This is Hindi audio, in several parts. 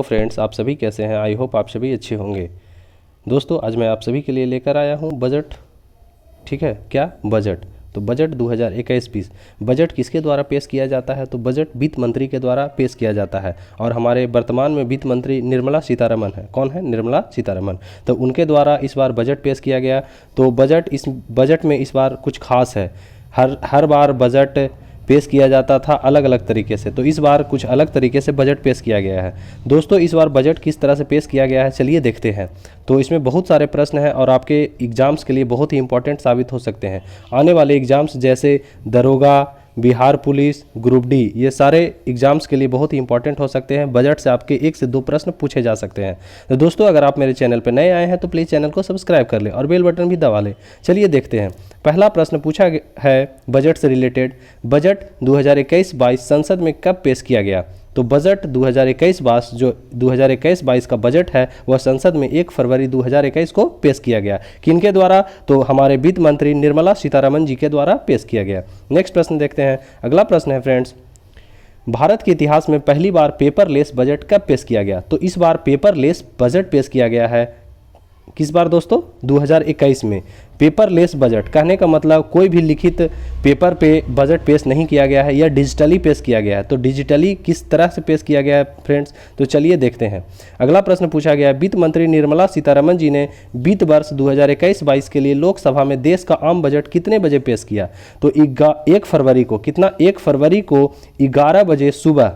तो फ्रेंड्स, आप सभी कैसे हैं? आई होप आप सभी अच्छे होंगे। दोस्तों, आज मैं आप सभी के लिए लेकर आया हूं बजट। ठीक है, क्या बजट? तो बजट 2021-20 बजट किसके द्वारा पेश किया जाता है? तो बजट वित्त मंत्री के द्वारा पेश किया जाता है और हमारे वर्तमान में वित्त मंत्री निर्मला सीतारमण है। कौन है? निर्मला सीतारमण। तो उनके द्वारा इस बार बजट पेश किया गया। तो बजट में इस बार कुछ खास है। हर बार बजट पेश किया जाता था अलग अलग तरीके से, तो इस बार कुछ अलग तरीके से बजट पेश किया गया है। दोस्तों, इस बार बजट किस तरह से पेश किया गया है, चलिए देखते हैं। तो इसमें बहुत सारे प्रश्न हैं और आपके एग्ज़ाम्स के लिए बहुत ही इंपॉर्टेंट साबित हो सकते हैं। आने वाले एग्ज़ाम्स जैसे दरोगा, बिहार पुलिस, ग्रुप डी, ये सारे एग्जाम्स के लिए बहुत ही इंपॉर्टेंट हो सकते हैं। बजट से आपके 1 से 2 प्रश्न पूछे जा सकते हैं। तो दोस्तों, अगर आप मेरे चैनल पर नए आए हैं तो प्लीज़ चैनल को सब्सक्राइब कर लें और बेल बटन भी दबा लें। चलिए देखते हैं। पहला प्रश्न पूछा है बजट से रिलेटेड, बजट 2021-22 संसद में कब पेश किया गया? तो बजट 2021-22 जो 2021-22 का बजट है वह संसद में 1 फरवरी 2021 को पेश किया गया। किनके द्वारा? तो हमारे वित्त मंत्री निर्मला सीतारमण जी के द्वारा पेश किया गया। नेक्स्ट प्रश्न देखते हैं। अगला प्रश्न है फ्रेंड्स, भारत के इतिहास में पहली बार पेपरलेस बजट कब पेश किया गया? तो इस बार पेपरलेस बजट पेश किया गया है। किस बार दोस्तों? 2021 में। पेपरलेस बजट कहने का मतलब कोई भी लिखित पेपर पे बजट पेश नहीं किया गया है, या डिजिटली पेश किया गया है। तो डिजिटली किस तरह से पेश किया गया है फ्रेंड्स? तो चलिए देखते हैं। अगला प्रश्न पूछा गया, वित्त मंत्री निर्मला सीतारमण जी ने वित्त वर्ष 2021-22 के लिए लोकसभा में देश का आम बजट कितने बजे पेश किया? तो 1 फरवरी को, कितना? 1 फरवरी को 11 बजे सुबह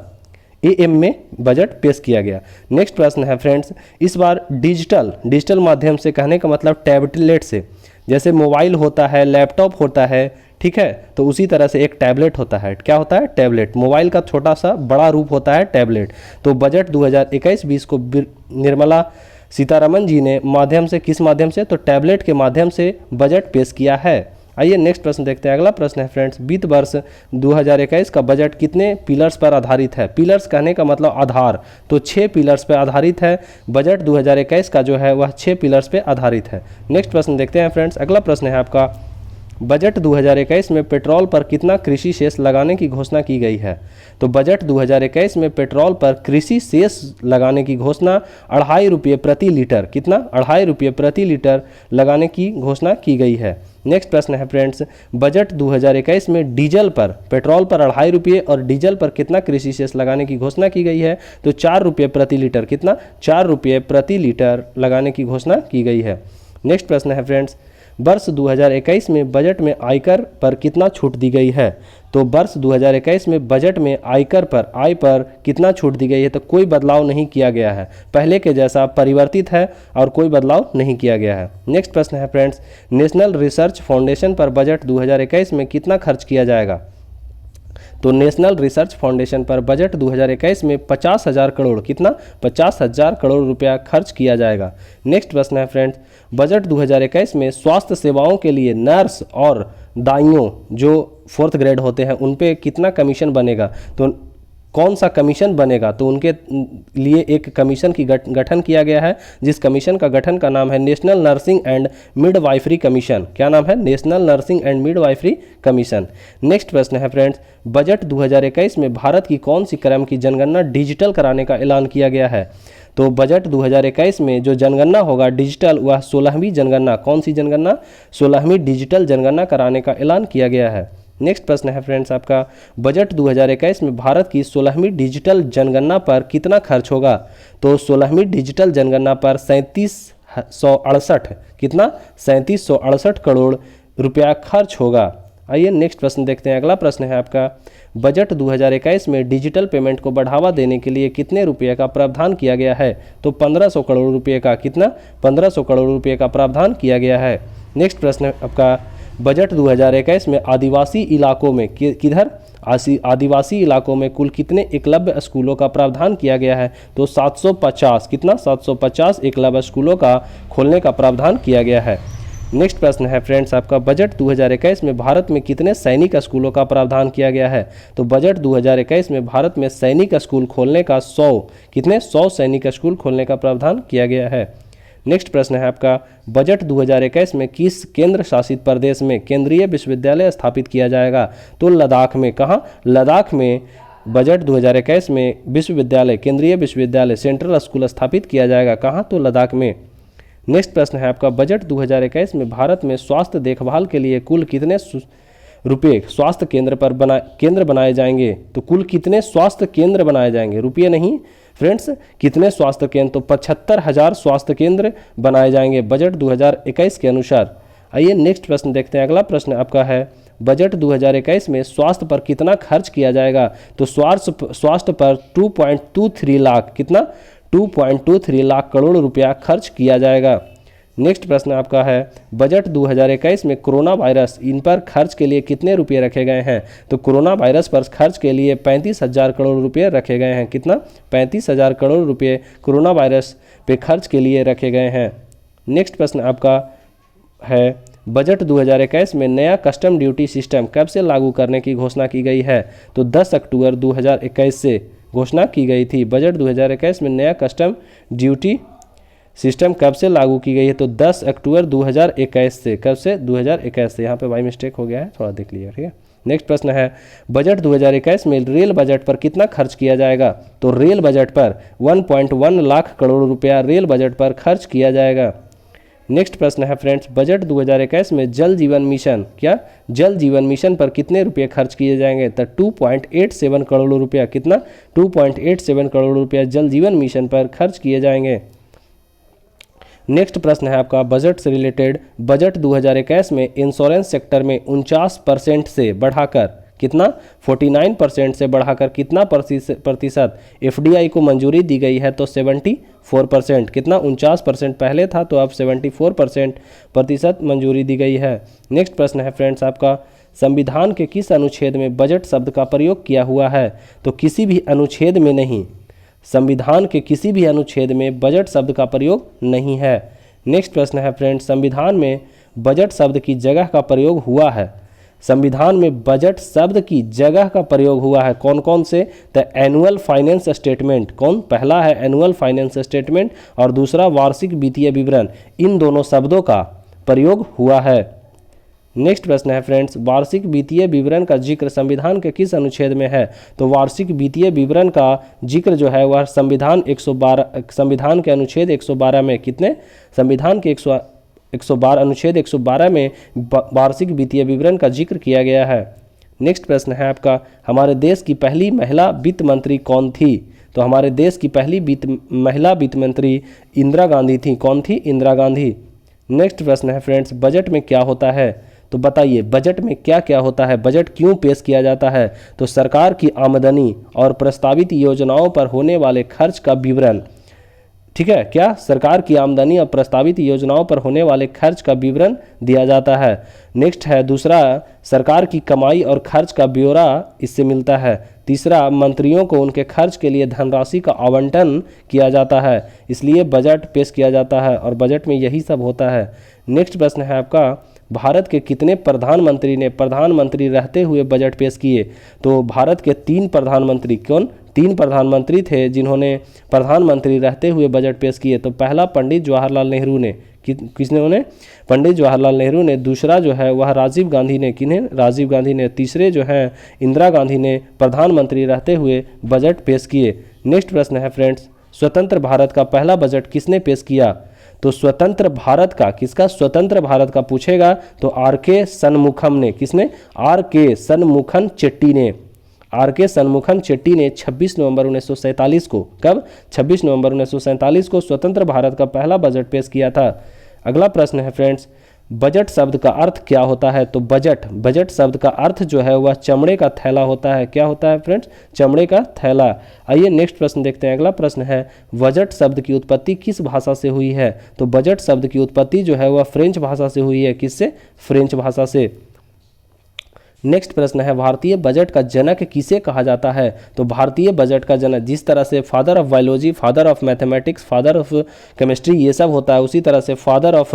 AM में बजट पेश किया गया। नेक्स्ट प्रश्न है फ्रेंड्स, इस बार डिजिटल माध्यम से कहने का मतलब टैबलेट से, जैसे मोबाइल होता है, लैपटॉप होता है, ठीक है, तो उसी तरह से एक टैबलेट होता है। क्या होता है? टैबलेट। मोबाइल का छोटा सा बड़ा रूप होता है टैबलेट। तो बजट 2021-20 को निर्मला सीतारमण जी ने माध्यम से, किस माध्यम से? तो टैबलेट के माध्यम से बजट पेश किया है। आइए नेक्स्ट प्रश्न देखते हैं। अगला प्रश्न है फ्रेंड्स, वित्त वर्ष 2021 का बजट कितने पिलर्स पर आधारित है? पिलर्स कहने का मतलब आधार, तो 6 पिलर्स पर आधारित है। बजट 2021 का जो है वह 6 पिलर्स पर आधारित है। नेक्स्ट प्रश्न देखते हैं फ्रेंड्स। अगला प्रश्न है आपका, बजट 2021 में पेट्रोल पर कितना कृषि सेस लगाने की घोषणा की गई है? तो बजट 2021 में पेट्रोल पर कृषि सेस लगाने की घोषणा 2.5 रुपये प्रति लीटर, कितना? 2.5 रुपये प्रति लीटर लगाने की घोषणा की गई है। नेक्स्ट प्रश्न है फ्रेंड्स, बजट 2021 में डीजल पर, पेट्रोल पर 2.5 रुपये और डीजल पर कितना कृषि सेस लगाने की घोषणा की गई है? तो 4 रुपये प्रति लीटर, कितना? 4 रुपये प्रति लीटर लगाने की घोषणा की गई है। नेक्स्ट प्रश्न है फ्रेंड्स, वर्ष 2021 में बजट में आयकर पर कितना छूट दी गई है? तो वर्ष 2021 में बजट में आय पर कितना छूट दी गई है? तो कोई बदलाव नहीं किया गया है, पहले के जैसा परिवर्तित है और कोई बदलाव नहीं किया गया है। नेक्स्ट प्रश्न है फ्रेंड्स, नेशनल रिसर्च फाउंडेशन पर बजट 2021 में कितना खर्च किया जाएगा? तो नेशनल रिसर्च फाउंडेशन पर बजट 2021 में 50,000 करोड़, कितना? 50,000 करोड़ रुपया खर्च किया जाएगा। नेक्स्ट प्रश्न है फ्रेंड्स, बजट 2021 में स्वास्थ्य सेवाओं के लिए नर्स और दाइयों जो 4th ग्रेड होते हैं उन पे कितना कमीशन बनेगा? तो कौन सा कमीशन बनेगा? तो उनके लिए एक कमीशन की गठन किया गया है, जिस कमीशन का गठन का नाम है national nursing and midwifery commission. क्या नाम है? National nursing and midwifery commission. Next प्रश्न है फ्रेंड्स, बजट 2021 में भारत की कौन सी क्रम की जनगणना डिजिटल कराने का ऐलान किया गया है? तो बजट 2021 में जो जनगणना होगा डिजिटल, वह 16वीं जनगणना, कौन सी जनगणना? 16वीं डिजिटल जनगणना कराने का ऐलान किया गया है। नेक्स्ट प्रश्न है फ्रेंड्स आपका, बजट 2021 में भारत की 16वीं डिजिटल जनगणना पर कितना खर्च होगा? तो 16वीं डिजिटल जनगणना पर 3768, कितना? 3768 करोड़ रुपया खर्च होगा। आइए नेक्स्ट प्रश्न देखते हैं। अगला प्रश्न है आपका, बजट 2021 में डिजिटल पेमेंट को बढ़ावा देने के लिए कितने रुपये का प्रावधान किया गया है? तो 1500 करोड़ रुपये का, कितना? 1500 करोड़ रुपये का प्रावधान किया गया है। नेक्स्ट प्रश्न आपका, बजट 2021 में आदिवासी इलाकों में किधर? आदिवासी इलाकों में कुल कितने एकलव्य स्कूलों का प्रावधान किया गया है? तो 750, कितना? 750 एकलव्य स्कूलों का खोलने का प्रावधान किया गया है। नेक्स्ट प्रश्न है फ्रेंड्स आपका, बजट 2021 में भारत में कितने सैनिक स्कूलों का प्रावधान किया गया है? तो बजट 2021 में भारत में सैनिक स्कूल खोलने का 100, कितने? 100 सैनिक स्कूल खोलने का प्रावधान किया गया है। नेक्स्ट प्रश्न है आपका, बजट 2021 में किस केंद्र शासित प्रदेश में केंद्रीय विश्वविद्यालय स्थापित किया जाएगा? तो लद्दाख में। कहाँ? लद्दाख में बजट 2021 में विश्वविद्यालय, केंद्रीय विश्वविद्यालय, सेंट्रल स्कूल स्थापित किया जाएगा कहाँ? तो लद्दाख में। नेक्स्ट प्रश्न है आपका, बजट 2021 में भारत में स्वास्थ्य देखभाल के लिए कुल कितने रुपये स्वास्थ्य केंद्र बनाए जाएंगे? तो कुल कितने स्वास्थ्य केंद्र बनाए जाएंगे? रुपये नहीं फ्रेंड्स, कितने स्वास्थ्य केंद्र? तो 75,000 स्वास्थ्य केंद्र बनाए जाएंगे बजट 2021 के अनुसार। आइए नेक्स्ट प्रश्न देखते हैं। अगला प्रश्न आपका है, बजट 2021 में स्वास्थ्य पर कितना खर्च किया जाएगा? तो स्वास्थ्य पर 2.23 लाख, कितना? 2.23 लाख करोड़ रुपया खर्च किया जाएगा। नेक्स्ट प्रश्न आपका है, बजट 2021 में कोरोना वायरस, इन पर खर्च के लिए कितने रुपये रखे गए हैं? तो कोरोना वायरस पर खर्च के लिए 35,000 करोड़ रुपये रखे गए हैं। कितना? 35,000 करोड़ रुपये कोरोना वायरस पे खर्च के लिए रखे गए हैं। नेक्स्ट प्रश्न आपका है, बजट 2021 में नया कस्टम ड्यूटी सिस्टम कब से लागू करने की घोषणा की गई है? तो 10 अक्टूबर 2021 से घोषणा की गई थी। बजट 2021 में नया कस्टम ड्यूटी सिस्टम कब से लागू की गई है? तो 10 अक्टूबर 2021 से। कब से? 2021 से। यहाँ पे बाई मिस्टेक हो गया है, थोड़ा देख लीजिए, ठीक है। नेक्स्ट प्रश्न है, बजट 2021 में रेल बजट पर कितना खर्च किया जाएगा? तो रेल बजट पर 1.1 लाख करोड़ रुपया रेल बजट पर खर्च किया जाएगा। नेक्स्ट प्रश्न है फ्रेंड्स, बजट 2021 में जल जीवन मिशन, क्या? जल जीवन मिशन पर कितने रुपये खर्च किए जाएंगे? तो 2.87 करोड़ रुपया। कितना? 2.87 करोड़ रुपया जल जीवन मिशन पर खर्च किए जाएंगे। नेक्स्ट प्रश्न है आपका, बजट से रिलेटेड, बजट 2021 में इंश्योरेंस सेक्टर में 49% से बढ़ाकर, कितना? 49% से बढ़ाकर कितना प्रतिशत एफडीआई को मंजूरी दी गई है? तो 74%। कितना? 49% पहले था, तो अब 74% प्रतिशत मंजूरी दी गई है। नेक्स्ट प्रश्न है फ्रेंड्स आपका, संविधान के किस अनुच्छेद में बजट शब्द का प्रयोग किया हुआ है? तो किसी भी अनुच्छेद में नहीं, संविधान के किसी भी अनुच्छेद में बजट शब्द का प्रयोग नहीं है। नेक्स्ट प्रश्न है फ्रेंड्स, संविधान में बजट शब्द की जगह का प्रयोग हुआ है। संविधान में बजट शब्द की जगह का प्रयोग हुआ है कौन कौन से? तो एनुअल फाइनेंस स्टेटमेंट, कौन? पहला है एनुअल फाइनेंस स्टेटमेंट और दूसरा वार्षिक वित्तीय विवरण। इन दोनों शब्दों का प्रयोग हुआ है। नेक्स्ट प्रश्न है फ्रेंड्स, वार्षिक वित्तीय विवरण का जिक्र संविधान के किस अनुच्छेद में है? तो वार्षिक वित्तीय विवरण का जिक्र जो है वह संविधान के अनुच्छेद 112 में, कितने? संविधान के 112 अनुच्छेद 112 में वार्षिक वित्तीय विवरण का जिक्र किया गया है। नेक्स्ट प्रश्न है आपका, हमारे देश की पहली महिला वित्त मंत्री कौन थी? तो हमारे देश की पहली महिला वित्त मंत्री इंदिरा गांधी थी। कौन थी? इंदिरा गांधी। नेक्स्ट प्रश्न है फ्रेंड्स, बजट में क्या होता है? तो बताइए बजट में क्या क्या होता है? बजट क्यों पेश किया जाता है? तो सरकार की आमदनी और प्रस्तावित योजनाओं पर होने वाले खर्च का विवरण, ठीक है, क्या? सरकार की आमदनी और प्रस्तावित योजनाओं पर होने वाले खर्च का विवरण दिया जाता है। नेक्स्ट है दूसरा, सरकार की कमाई और खर्च का ब्यौरा इससे मिलता है। तीसरा, मंत्रियों को उनके खर्च के लिए धनराशि का आवंटन किया जाता है, इसलिए बजट पेश किया जाता है और बजट में यही सब होता है। नेक्स्ट प्रश्न है आपका, भारत के कितने प्रधानमंत्री ने प्रधानमंत्री रहते हुए बजट पेश किए? तो भारत के 3 प्रधानमंत्री, कौन? 3 प्रधानमंत्री थे जिन्होंने प्रधानमंत्री रहते हुए बजट पेश किए। तो पहला पंडित जवाहरलाल नेहरू ने, किसने? उन्हें पंडित जवाहरलाल नेहरू ने। दूसरा जो है वह राजीव गांधी ने, किन्हें? राजीव गांधी ने। तीसरे जो है इंदिरा गांधी ने प्रधानमंत्री रहते हुए बजट पेश किए। नेक्स्ट प्रश्न है फ्रेंड्स, स्वतंत्र भारत का पहला बजट किसने पेश किया? तो स्वतंत्र भारत का, किसका? स्वतंत्र भारत का पूछेगा तो आर.के. शनमुखम ने। किसने? आर.के. शनमुखम चेट्टी ने। आर.के. शनमुखम चेट्टी ने 26 नवंबर 1947 को, कब? 26 नवंबर 1947 को स्वतंत्र भारत का पहला बजट पेश किया था। अगला प्रश्न है फ्रेंड्स, बजट शब्द का अर्थ क्या होता है? तो बजट शब्द का अर्थ जो है वह चमड़े का थैला होता है। क्या होता है फ्रेंड्स? चमड़े का थैला। आइए नेक्स्ट प्रश्न देखते हैं। अगला प्रश्न है, बजट शब्द की उत्पत्ति किस भाषा से हुई है? तो बजट शब्द की उत्पत्ति जो है वह फ्रेंच भाषा से हुई है। किससे? फ्रेंच भाषा से। नेक्स्ट प्रश्न है, भारतीय बजट का जनक किसे कहा जाता है? तो भारतीय बजट का जनक, जिस तरह से father of biology, father of mathematics, father of chemistry ये सब होता है, उसी तरह से फादर ऑफ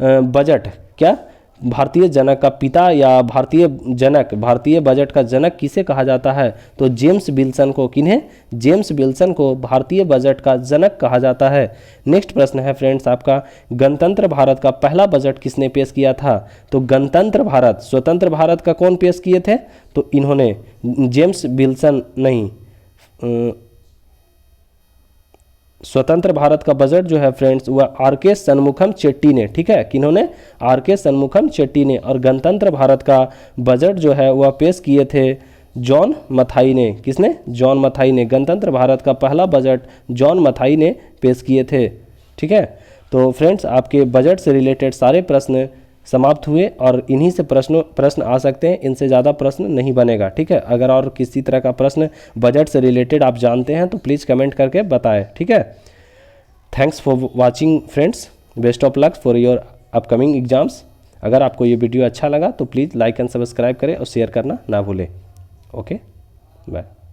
बजट, क्या? भारतीय जनक का पिता या भारतीय बजट का जनक किसे कहा जाता है? तो जेम्स विल्सन को। किन्हें? जेम्स विल्सन को भारतीय बजट का जनक कहा जाता है। नेक्स्ट प्रश्न है फ्रेंड्स आपका, गणतंत्र भारत का पहला बजट किसने पेश किया था? तो गणतंत्र भारत, स्वतंत्र भारत का कौन पेश किए थे? तो इन्होंने, जेम्स विल्सन नहीं, स्वतंत्र भारत का बजट जो है फ्रेंड्स वह आर.के. शनमुखम चेट्टी ने, ठीक है, किन्होंने? आर.के. शनमुखम चेट्टी ने। और गणतंत्र भारत का बजट जो है वह पेश किए थे जॉन मथाई ने। किसने? जॉन मथाई ने। गणतंत्र भारत का पहला बजट जॉन मथाई ने पेश किए थे, ठीक है। तो फ्रेंड्स आपके बजट से रिलेटेड सारे प्रश्न समाप्त हुए और इन्हीं से प्रश्न आ सकते हैं, इनसे ज़्यादा प्रश्न नहीं बनेगा, ठीक है। अगर और किसी तरह का प्रश्न बजट से रिलेटेड आप जानते हैं तो प्लीज़ कमेंट करके बताएं, ठीक है। Thanks for watching friends, best of luck for your upcoming exams. अगर आपको ये वीडियो अच्छा लगा तो प्लीज़ लाइक एंड सब्सक्राइब करें और शेयर करना ना भूलें। Okay, bye.